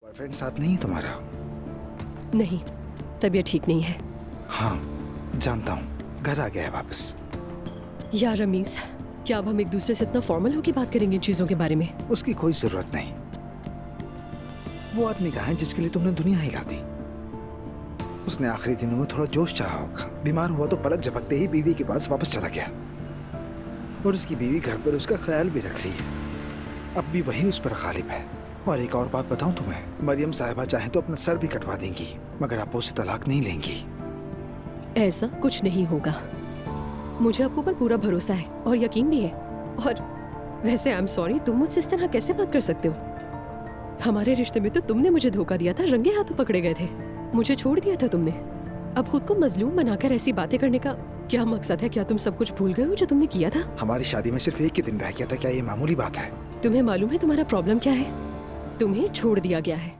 Boyfriend साथ नहीं है तुम्हारा? नहीं, तबीयत ठीक नहीं है। हाँ जानता हूँ, घर आ गया है वापस। यार रमीज, क्या अब हम एक दूसरे से इतना फॉर्मल होकर बात करेंगे इन चीजों के बारे में? उसकी कोई जरूरत नहीं। वो आदमी कहाँ है जिसके लिए तुमने दुनिया हिला दी? उसने आखिरी दिनों में थोड़ा जोश चाहा होगा। बीमार हुआ तो पलक झपकते ही बीवी के पास वापस चला गया, और उसकी बीवी घर पर उसका ख्याल भी रख रही है। अब भी वही उस पर गालिब है। और एक और बात बताऊं तुम्हें, मरियम साहिबा चाहे तो अपना सर भी कटवा देंगी, मगर आप उसे तलाक नहीं लेंगी। ऐसा कुछ नहीं होगा। मुझे आपको पर पूरा भरोसा है और यकीन भी है। और वैसे आई एम सॉरी, तुम मुझसे इस तरह कैसे बात कर सकते हो? हमारे रिश्ते में तो तुमने मुझे धोखा दिया था, रंगे हाथों पकड़े गए थे, मुझे छोड़ दिया था तुमने। अब खुद को मजलूम बनाकर ऐसी बातें करने का क्या मकसद है? क्या तुम सब कुछ भूल गए हो जो तुमने किया था? हमारी शादी में सिर्फ एक ही दिन रह गया था, क्या ये मामूली बात है? तुम्हें मालूम है तुम्हारा प्रॉब्लम क्या है? तुम्हें छोड़ दिया गया है।